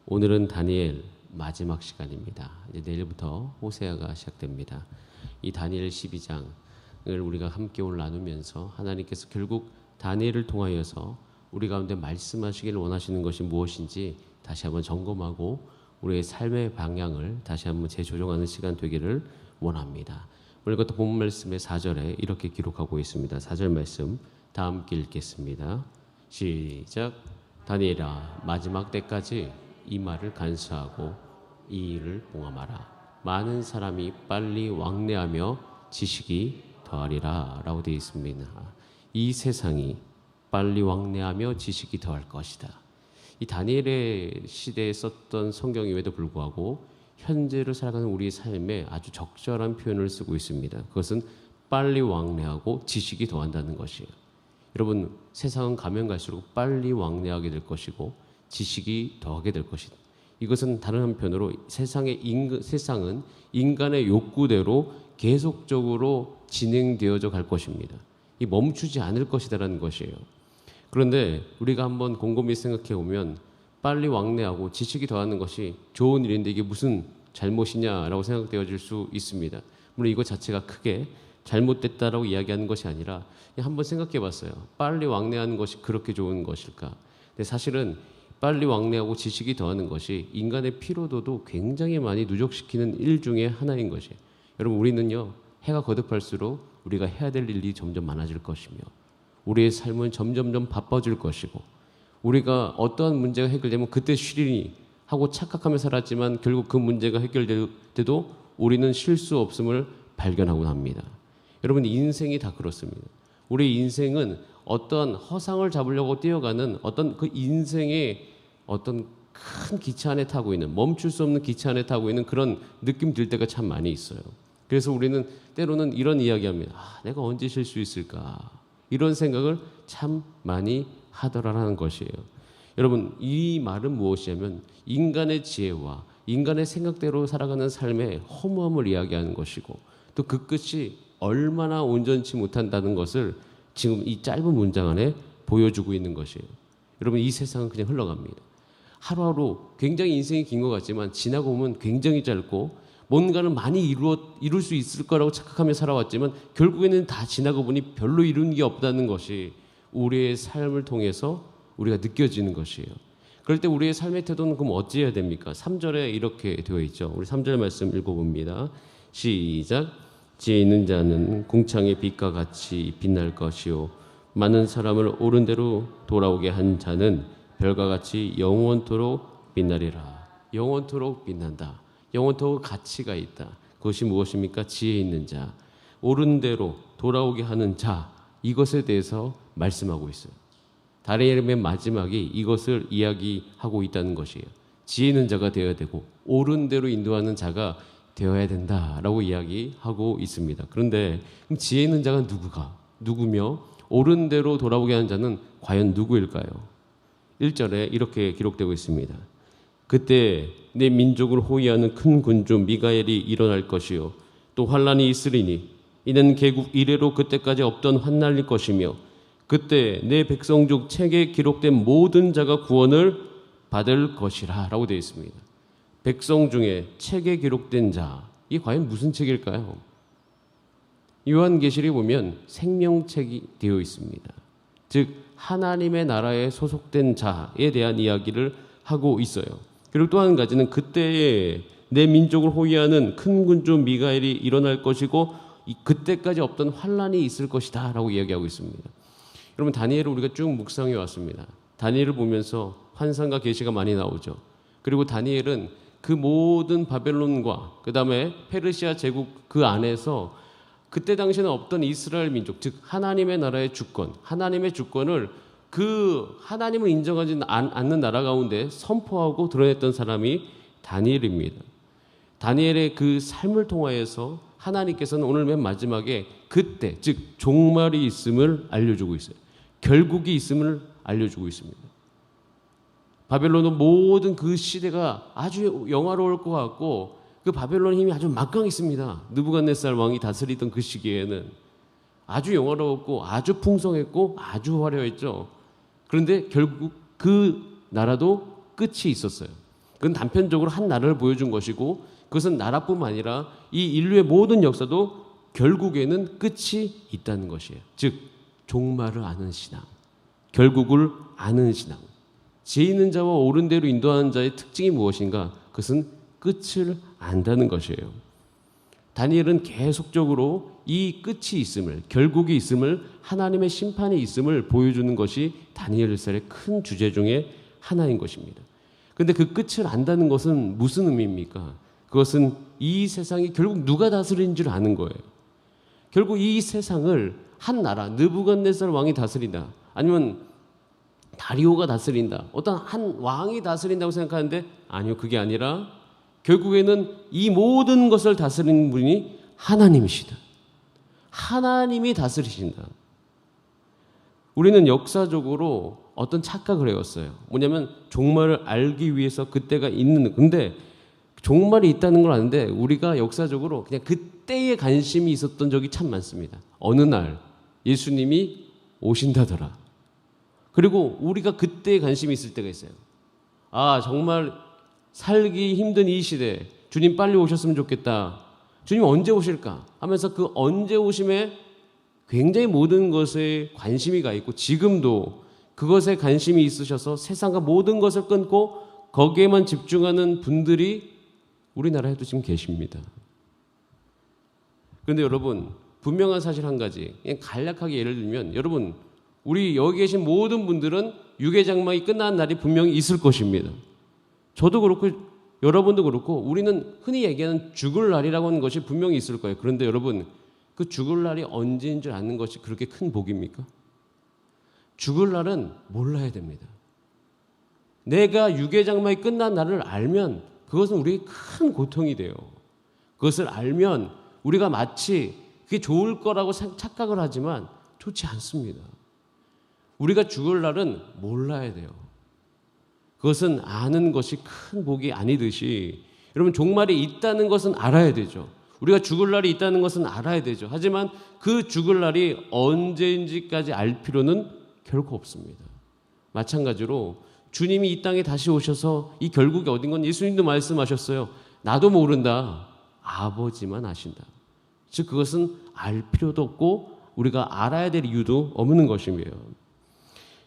오늘은 다니엘 마지막 시간입니다. 이제 내일부터 호세아가 시작됩니다. 이 다니엘 12장을 우리가 함께 오늘 나누면서 하나님께서 결국 다니엘을 통하여서 우리 가운데 말씀하시기를 원하시는 것이 무엇인지 다시 한번 점검하고 우리의 삶의 방향을 다시 한번 재조정하는 시간 되기를 원합니다. 오늘 것도 본문 말씀의 4절에 이렇게 기록하고 있습니다. 4절 말씀 다 함께 읽겠습니다. 시작. 다니엘아, 마지막 때까지 이 말을 간수하고 이 일을 봉함하라. 많은 사람이 빨리 왕래하며 지식이 더하리라 라고 되어 있습니다. 이 세상이 빨리 왕래하며 지식이 더할 것이다. 이 다니엘의 시대에 썼던 성경임에도 불구하고 현재를 살아가는 우리의 삶에 아주 적절한 표현을 쓰고 있습니다. 그것은 빨리 왕래하고 지식이 더한다는 것이에요. 여러분, 세상은 가면 갈수록 빨리 왕래하게 될 것이고 지식이 더하게 될 것이다. 이것은 다른 한편으로 세상은 인간의 욕구대로 계속적으로 진행되어져 갈 것입니다. 이 멈추지 않을 것이다라는 것이에요. 그런데 우리가 한번 곰곰이 생각해 보면 빨리 왕래하고 지식이 더하는 것이 좋은 일인데 이게 무슨 잘못이냐라고 생각되어질 수 있습니다. 물론 이것 자체가 크게 잘못됐다라고 이야기하는 것이 아니라 한번 생각해 봤어요. 빨리 왕래하는 것이 그렇게 좋은 것일까? 근데 사실은 빨리 왕래하고 지식이 더하는 것이 인간의 피로도도 굉장히 많이 누적시키는 일 중에 하나인 것이에요. 여러분, 우리는요, 해가 거듭할수록 우리가 해야 될 일이 점점 많아질 것이며 우리의 삶은 점점점 바빠질 것이고 우리가 어떠한 문제가 해결되면 그때 쉬리니 하고 착각하며 살았지만 결국 그 문제가 해결될 때도 우리는 쉴 수 없음을 발견하곤 합니다. 여러분, 인생이 다 그렇습니다. 우리 인생은 어떤 허상을 잡으려고 뛰어가는 어떤 그 인생의 어떤 큰 기차 안에 타고 있는, 멈출 수 없는 기차 안에 타고 있는 그런 느낌 들 때가 참 많이 있어요. 그래서 우리는 때로는 이런 이야기합니다. 내가 언제 쉴 수 있을까? 이런 생각을 참 많이 하더라라는 것이에요. 여러분, 이 말은 무엇이냐면 인간의 지혜와 인간의 생각대로 살아가는 삶의 허무함을 이야기하는 것이고 또 그 끝이 얼마나 온전치 못한다는 것을 지금 이 짧은 문장 안에 보여주고 있는 것이에요. 여러분, 이 세상은 그냥 흘러갑니다. 하루하루 굉장히 인생이 긴 것 같지만 지나고 보면 굉장히 짧고 뭔가를 많이 이룰 수 있을 거라고 착각하며 살아왔지만 결국에는 다 지나고 보니 별로 이룬 게 없다는 것이 우리의 삶을 통해서 우리가 느껴지는 것이에요. 그럴 때 우리의 삶의 태도는 그럼 어찌해야 됩니까? 3절에 이렇게 되어 있죠. 우리 3절 말씀 읽어봅니다. 시작. 지혜 있는 자는 궁창의 빛과 같이 빛날 것이요 많은 사람을 옳은 대로 돌아오게 한 자는 별과 같이 영원토록 빛나리라. 영원토록 빛난다. 영원토록 가치가 있다. 그것이 무엇입니까? 지혜 있는 자, 옳은 대로 돌아오게 하는 자, 이것에 대해서 말씀하고 있어요. 다니엘의 마지막이 이것을 이야기하고 있다는 것이에요. 지혜 있는 자가 되어야 되고 옳은 대로 인도하는 자가 되어야 된다라고 이야기하고 있습니다. 그런데 그럼 지혜 있는 자가 누구며 옳은 대로 돌아오게 하는 자는 과연 누구일까요? 1절에 이렇게 기록되고 있습니다. 그때 내 민족을 호위하는 큰 군주 미가엘이 일어날 것이요 또 환난이 있으리니 이는 개국 이래로 그때까지 없던 환난일 것이며 그때 내 백성 중 책에 기록된 모든 자가 구원을 받을 것이라 라고 되어 있습니다. 백성 중에 책에 기록된 자, 이게 과연 무슨 책일까요? 요한계시록에 보면 생명책이 되어 있습니다. 즉 하나님의 나라에 소속된 자에 대한 이야기를 하고 있어요. 그리고 또 한 가지는 그때에 내 민족을 호위하는 큰 군주 미가엘이 일어날 것이고 그때까지 없던 환난이 있을 것이다 라고 이야기하고 있습니다. 여러분, 다니엘을 우리가 쭉 묵상해 왔습니다. 다니엘을 보면서 환상과 계시가 많이 나오죠. 그리고 다니엘은 그 모든 바벨론과 그 다음에 페르시아 제국 그 안에서 그때 당시에는 없던 이스라엘 민족, 즉 하나님의 나라의 주권, 하나님의 주권을 그 하나님을 인정하지 않는 나라 가운데 선포하고 드러냈던 사람이 다니엘입니다. 다니엘의 그 삶을 통하여서 하나님께서는 오늘 맨 마지막에 그때, 즉 종말이 있음을 알려주고 있어요. 결국이 있음을 알려주고 있습니다. 바벨론은 모든 그 시대가 아주 영화로울 것 같고 그 바벨론 힘이 아주 막강했습니다. 느부갓네살 왕이 다스리던 그 시기에는 아주 영화로웠고 아주 풍성했고 아주 화려했죠. 그런데 결국 그 나라도 끝이 있었어요. 그건 단편적으로 한 나라를 보여준 것이고 그것은 나라뿐만 아니라 이 인류의 모든 역사도 결국에는 끝이 있다는 것이에요. 즉 종말을 아는 신앙, 결국을 아는 신앙. 지혜 있는 자와 옳은 대로 인도하는 자의 특징이 무엇인가? 그것은 끝을 안다는 것이에요. 다니엘은 계속적으로 이 끝이 있음을, 결국이 있음을, 하나님의 심판이 있음을 보여주는 것이 다니엘 1설의 큰 주제 중에 하나인 것입니다. 그런데 그 끝을 안다는 것은 무슨 의미입니까? 그것은 이 세상이 결국 누가 다스리는 줄 아는 거예요. 결국 이 세상을 한 나라, 느부갓네살 왕이 다스린다. 아니면 다리오가 다스린다. 어떤 한 왕이 다스린다고 생각하는데 아니요, 그게 아니라 결국에는 이 모든 것을 다스리는 분이 하나님이시다. 하나님이 다스리신다. 우리는 역사적으로 어떤 착각을 해왔어요. 뭐냐면 종말을 알기 위해서 그때가 있는, 근데 종말이 있다는 걸 아는데 우리가 역사적으로 그냥 그때에 관심이 있었던 적이 참 많습니다. 어느 날 예수님이 오신다더라. 그리고 우리가 그때에 관심이 있을 때가 있어요. 아, 정말 살기 힘든 이 시대 주님 빨리 오셨으면 좋겠다. 주님 언제 오실까 하면서 그 언제 오심에 굉장히 모든 것에 관심이 가 있고 지금도 그것에 관심이 있으셔서 세상과 모든 것을 끊고 거기에만 집중하는 분들이 우리나라에도 지금 계십니다. 그런데 여러분, 분명한 사실 한 가지, 그냥 간략하게 예를 들면, 여러분, 우리 여기 계신 모든 분들은 유괴장막이 끝나는 날이 분명히 있을 것입니다. 저도 그렇고 여러분도 그렇고 우리는 흔히 얘기하는 죽을 날이라고 하는 것이 분명히 있을 거예요. 그런데 여러분, 그 죽을 날이 언제인 줄 아는 것이 그렇게 큰 복입니까? 죽을 날은 몰라야 됩니다. 내가 유괴장막이 끝난 날을 알면 그것은 우리에게 큰 고통이 돼요. 그것을 알면 우리가 마치 그게 좋을 거라고 착각을 하지만 좋지 않습니다. 우리가 죽을 날은 몰라야 돼요. 그것은 아는 것이 큰 복이 아니듯이 여러분 종말이 있다는 것은 알아야 되죠. 우리가 죽을 날이 있다는 것은 알아야 되죠. 하지만 그 죽을 날이 언제인지까지 알 필요는 결코 없습니다. 마찬가지로 주님이 이 땅에 다시 오셔서 이 결국이 어딘 건 예수님도 말씀하셨어요. 나도 모른다. 아버지만 아신다. 즉 그것은 알 필요도 없고 우리가 알아야 될 이유도 없는 것이며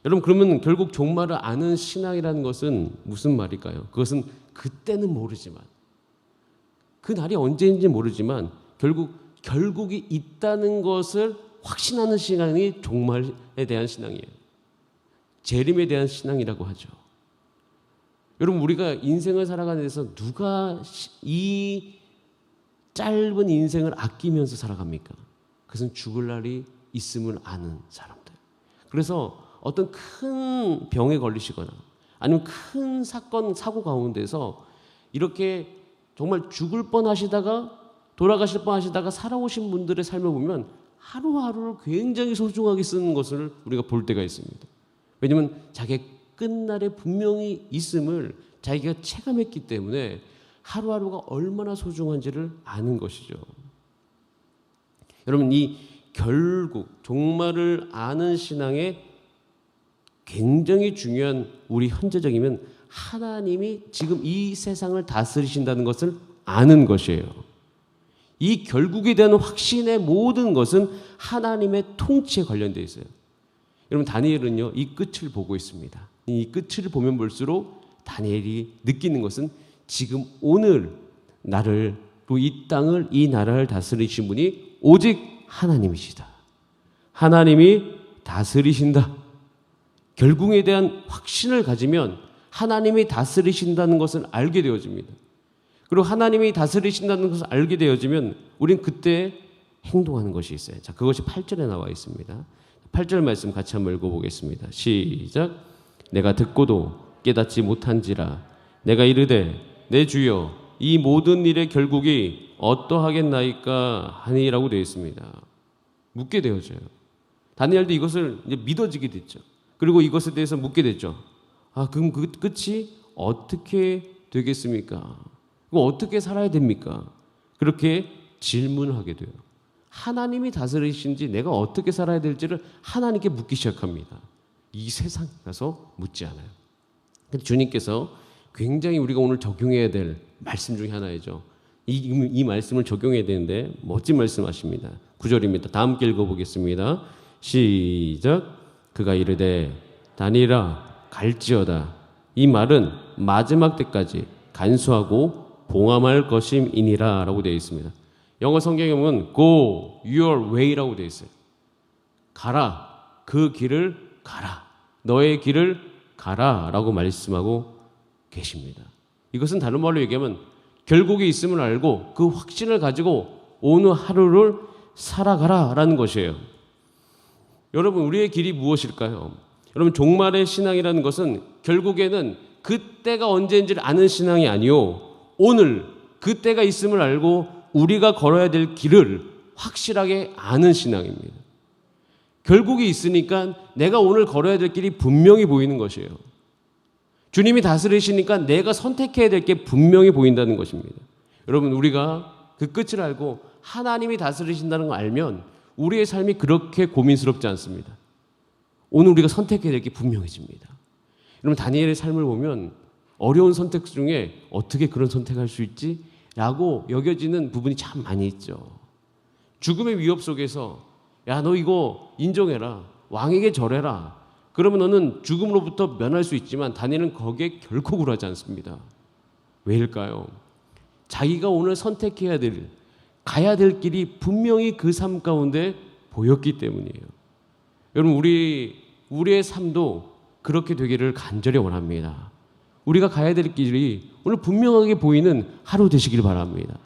여러분 그러면 결국 종말을 아는 신앙이라는 것은 무슨 말일까요? 그것은 그때는 모르지만 그 날이 언제인지 모르지만 결국이 있다는 것을 확신하는 신앙이 종말에 대한 신앙이에요. 재림에 대한 신앙이라고 하죠. 여러분 우리가 인생을 살아가는 데서 누가 이 짧은 인생을 아끼면서 살아갑니까? 그것은 죽을 날이 있음을 아는 사람들. 그래서 어떤 큰 병에 걸리시거나 아니면 큰 사건, 사고 가운데서 이렇게 정말 죽을 뻔하시다가 돌아가실 뻔하시다가 살아오신 분들의 삶을 보면 하루하루를 굉장히 소중하게 쓰는 것을 우리가 볼 때가 있습니다. 왜냐하면 자기의 끝날에 분명히 있음을 자기가 체감했기 때문에 하루하루가 얼마나 소중한지를 아는 것이죠. 여러분 이 결국 종말을 아는 신앙의 굉장히 중요한 우리 현재적이면 하나님이 지금 이 세상을 다스리신다는 것을 아는 것이에요. 이 결국에 대한 확신의 모든 것은 하나님의 통치에 관련되어 있어요. 여러분 다니엘은요 이 끝을 보고 있습니다. 이 끝을 보면 볼수록 다니엘이 느끼는 것은 지금 오늘 나를 또 이 땅을 이 나라를 다스리신 분이 오직 하나님이시다. 하나님이 다스리신다. 결국에 대한 확신을 가지면 하나님이 다스리신다는 것을 알게 되어집니다. 그리고 하나님이 다스리신다는 것을 알게 되어지면 우린 그때 행동하는 것이 있어요. 자, 그것이 8절에 나와 있습니다. 8절 말씀 같이 한번 읽어보겠습니다. 시작. 내가 듣고도 깨닫지 못한지라 내가 이르되 내 주여 이 모든 일의 결국이 어떠하겠나이까 하니라고 되어 있습니다. 묻게 되어져요. 다니엘도 이것을 이제 믿어지게 됐죠. 그리고 이것에 대해서 묻게 됐죠. 아, 그럼 그 끝이 어떻게 되겠습니까? 그럼 어떻게 살아야 됩니까? 그렇게 질문하게 돼요. 하나님이 다스리신지 내가 어떻게 살아야 될지를 하나님께 묻기 시작합니다. 이 세상 가서 묻지 않아요. 근데 주님께서 굉장히 우리가 오늘 적용해야 될 말씀 중에 하나이죠. 이 말씀을 적용해야 되는데 멋진 말씀하십니다. 9절입니다. 다 함께 읽어보겠습니다. 시작. 그가 이르되 다니엘아 갈지어다. 이 말은 마지막 때까지 간수하고 봉함할 것임이니라 라고 되어 있습니다. 영어 성경에 보면 go your way라고 되어 있어요. 가라. 그 길을 가라. 너의 길을 가라 라고 말씀하고 계십니다. 이것은 다른 말로 얘기하면 결국에 있음을 알고 그 확신을 가지고 오늘 하루를 살아가라 라는 것이에요. 여러분, 우리의 길이 무엇일까요? 여러분, 종말의 신앙이라는 것은 결국에는 그때가 언제인지를 아는 신앙이 아니요, 오늘 그때가 있음을 알고 우리가 걸어야 될 길을 확실하게 아는 신앙입니다. 결국이 있으니까 내가 오늘 걸어야 될 길이 분명히 보이는 것이에요. 주님이 다스리시니까 내가 선택해야 될 게 분명히 보인다는 것입니다. 여러분, 우리가 그 끝을 알고 하나님이 다스리신다는 걸 알면 우리의 삶이 그렇게 고민스럽지 않습니다. 오늘 우리가 선택해야 될 게 분명해집니다. 여러분, 다니엘의 삶을 보면 어려운 선택 중에 어떻게 그런 선택할 수 있지? 라고 여겨지는 부분이 참 많이 있죠. 죽음의 위협 속에서 야, 너 이거 인정해라. 왕에게 절해라. 그러면 너는 죽음으로부터 면할 수 있지만 다니엘은 거기에 결코 굴하지 않습니다. 왜일까요? 자기가 오늘 선택해야 될, 가야 될 길이 분명히 그 삶 가운데 보였기 때문이에요. 여러분, 우리의 삶도 그렇게 되기를 간절히 원합니다. 우리가 가야 될 길이 오늘 분명하게 보이는 하루 되시길 바랍니다.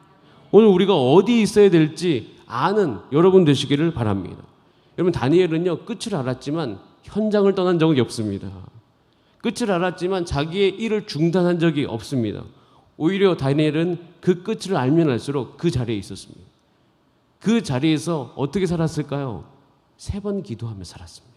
오늘 우리가 어디 있어야 될지 아는 여러분 되시기를 바랍니다. 여러분, 다니엘은요, 끝을 알았지만 현장을 떠난 적이 없습니다. 끝을 알았지만 자기의 일을 중단한 적이 없습니다. 오히려 다니엘은 그 끝을 알면 알수록 그 자리에 있었습니다. 그 자리에서 어떻게 살았을까요? 3번 기도하며 살았습니다.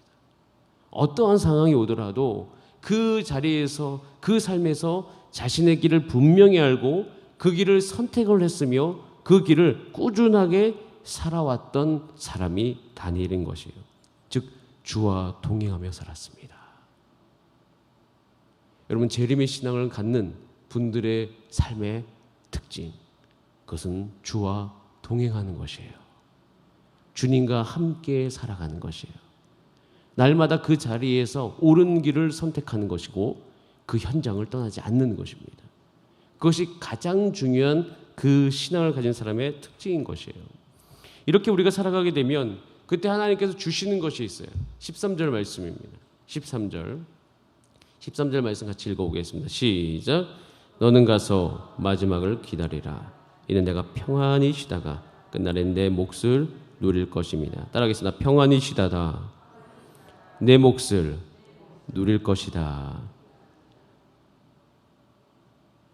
어떠한 상황이 오더라도 그 자리에서, 그 삶에서 자신의 길을 분명히 알고 그 길을 선택을 했으며 그 길을 꾸준하게 살아왔던 사람이 다니엘인 것이에요. 즉 주와 동행하며 살았습니다. 여러분, 재림의 신앙을 갖는 분들의 삶의 특징, 그것은 주와 동행하는 것이에요. 주님과 함께 살아가는 것이에요. 날마다 그 자리에서 옳은 길을 선택하는 것이고 그 현장을 떠나지 않는 것입니다. 그것이 가장 중요한 그 신앙을 가진 사람의 특징인 것이에요. 이렇게 우리가 살아가게 되면 그때 하나님께서 주시는 것이 있어요. 13절 말씀입니다. 13절 말씀 같이 읽어보겠습니다. 시작. 너는 가서 마지막을 기다리라. 이는 내가 평안히 쉬다가 끝날엔 내 몫을 누릴 것입니다. 따라하겠습니다. 평안히 쉬다가 내 몫을 누릴 것이다.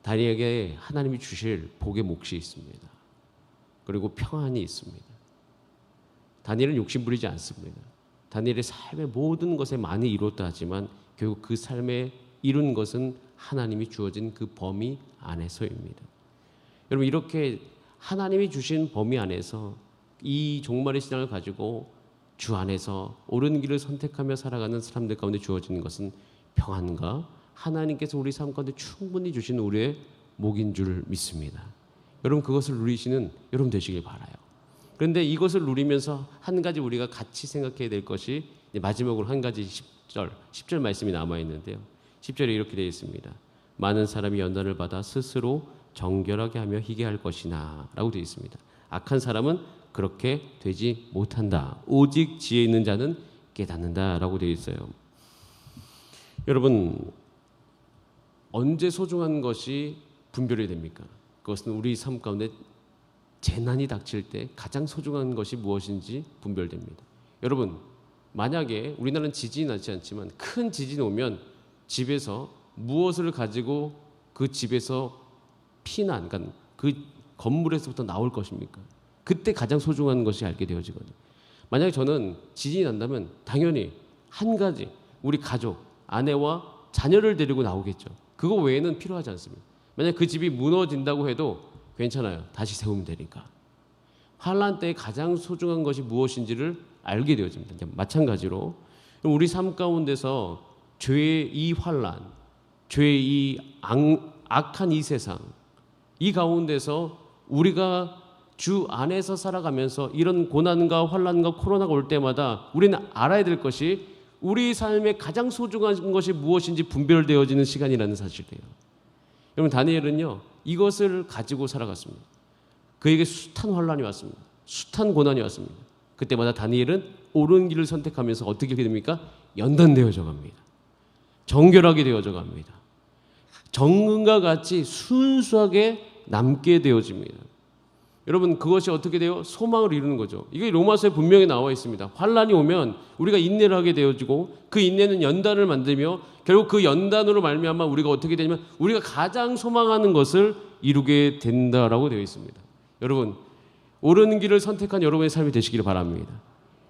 다니엘에게 하나님이 주실 복의 몫이 있습니다. 그리고 평안이 있습니다. 다니엘은 욕심 부리지 않습니다. 다니엘의 삶의 모든 것에 많이 이뤘다 하지만 결국 그 삶에 이룬 것은 하나님이 주어진 그 범위 안에서입니다. 여러분, 이렇게 하나님이 주신 범위 안에서 이 종말의 신앙을 가지고 주 안에서 옳은 길을 선택하며 살아가는 사람들 가운데 주어지는 것은 평안과 하나님께서 우리 삶 가운데 충분히 주신 우리의 목인 줄 믿습니다. 여러분, 그것을 누리시는 여러분 되시길 바라요. 그런데 이것을 누리면서 한 가지 우리가 같이 생각해야 될 것이 마지막으로 한 가지 10절 말씀이 남아있는데요. 10절에 이렇게 되어 있습니다. 많은 사람이 연단을 받아 스스로 정결하게 하며 희게할 것이나 라고 되어 있습니다. 악한 사람은 그렇게 되지 못한다. 오직 지혜 있는 자는 깨닫는다 라고 되어 있어요. 여러분, 언제 소중한 것이 분별이 됩니까? 그것은 우리 삶 가운데 재난이 닥칠 때 가장 소중한 것이 무엇인지 분별됩니다. 여러분, 만약에 우리나라는 지진이 나지 않지만 큰 지진이 오면 집에서 무엇을 가지고 그 집에서 피난, 그러니까 그 건물에서부터 나올 것입니까? 그때 가장 소중한 것이 알게 되어지거든요. 만약에 저는 지진이 난다면 당연히 한 가지, 우리 가족, 아내와 자녀를 데리고 나오겠죠. 그거 외에는 필요하지 않습니다. 만약 그 집이 무너진다고 해도 괜찮아요. 다시 세우면 되니까. 환난 때에 가장 소중한 것이 무엇인지를 알게 되어집니다. 마찬가지로 우리 삶 가운데서 죄의 이 환난, 죄의 이 악한 이 세상, 이 가운데서 우리가 주 안에서 살아가면서 이런 고난과 환난과 코로나가 올 때마다 우리는 알아야 될 것이 우리 삶의 가장 소중한 것이 무엇인지 분별되어지는 시간이라는 사실이에요. 여러분, 다니엘은요 이것을 가지고 살아갔습니다. 그에게 숱한 환난이 왔습니다. 숱한 고난이 왔습니다. 그때마다 다니엘은 옳은 길을 선택하면서 어떻게 됩니까? 연단되어져 갑니다. 정결하게 되어져 갑니다. 정금과 같이 순수하게 남게 되어집니다. 여러분, 그것이 어떻게 돼요? 소망을 이루는 거죠. 이게 로마서에 분명히 나와 있습니다. 환난이 오면 우리가 인내를 하게 되어지고 그 인내는 연단을 만들며 결국 그 연단으로 말미암아 우리가 어떻게 되냐면 우리가 가장 소망하는 것을 이루게 된다라고 되어 있습니다. 여러분, 옳은 길을 선택한 여러분의 삶이 되시기를 바랍니다.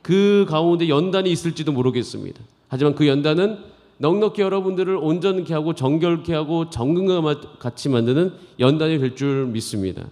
그 가운데 연단이 있을지도 모르겠습니다. 하지만 그 연단은 넉넉히 여러분들을 온전케 하고 정결케 하고 정금과 같이 만드는 연단이 될 줄 믿습니다.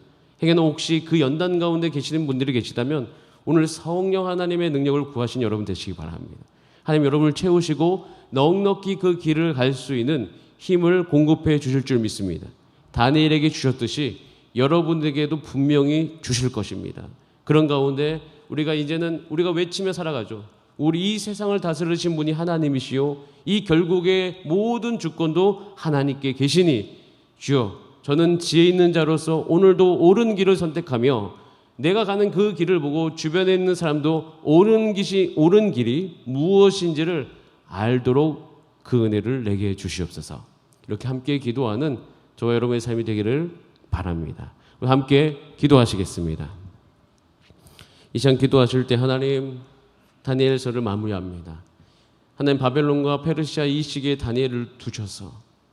행여나 혹시 그 연단 가운데 계시는 분들이 계시다면 오늘 성령 하나님의 능력을 구하신 여러분 되시기 바랍니다. 하나님 여러분을 채우시고 넉넉히 그 길을 갈 수 있는 힘을 공급해 주실 줄 믿습니다. 다니엘에게 주셨듯이 여러분에게도 분명히 주실 것입니다. 그런 가운데 우리가 이제는 우리가 외치며 살아가죠. 우리 이 세상을 다스리신 분이 하나님이시요 이 결국의 모든 주권도 하나님께 계시니 주여 저는 지혜 있는 자로서 오늘도 옳은 길을 선택하며 내가 가는 그 길을 보고 주변에 있는 사람도 옳은 길이 무엇인지를 알도록 그 은혜를 내게 주시옵소서. 이렇게 함께 기도하는 저와 여러분의 삶이 되기를 바랍니다. 함께 기도하시겠습니다. 이 시간 기도하실 때 하나님 다니엘서를 마무리합니다. 하나님 바벨론과 페르시아 이 시기에 다니엘을 두셔서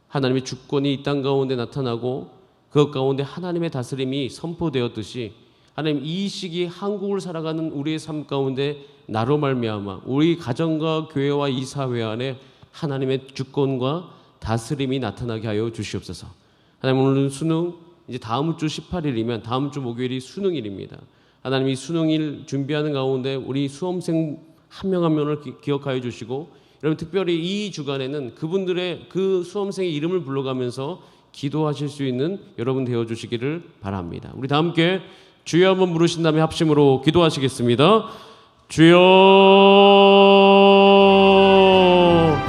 하나님의 주권이 이 땅 가운데 나타나고 그 가운데 하나님의 다스림이 선포되었듯이 하나님 이 시기 한국을 살아가는 우리의 삶 가운데 나로 말미암아 우리 가정과 교회와 이 사회 안에 하나님의 주권과 다스림이 나타나게 하여 주시옵소서. 하나님 오늘은 수능 이제 다음 주 18일이면 다음 주 목요일이 수능일입니다. 하나님 이 수능일 준비하는 가운데 우리 수험생 한 명 한 명을 기억하여 주시고 여러분 특별히 이 주간에는 그분들의 그 수험생의 이름을 불러가면서 기도하실 수 있는 여러분 되어주시기를 바랍니다. 우리 다 함께 주여 한번 부르신 다음에 합심으로 기도하시겠습니다. 주여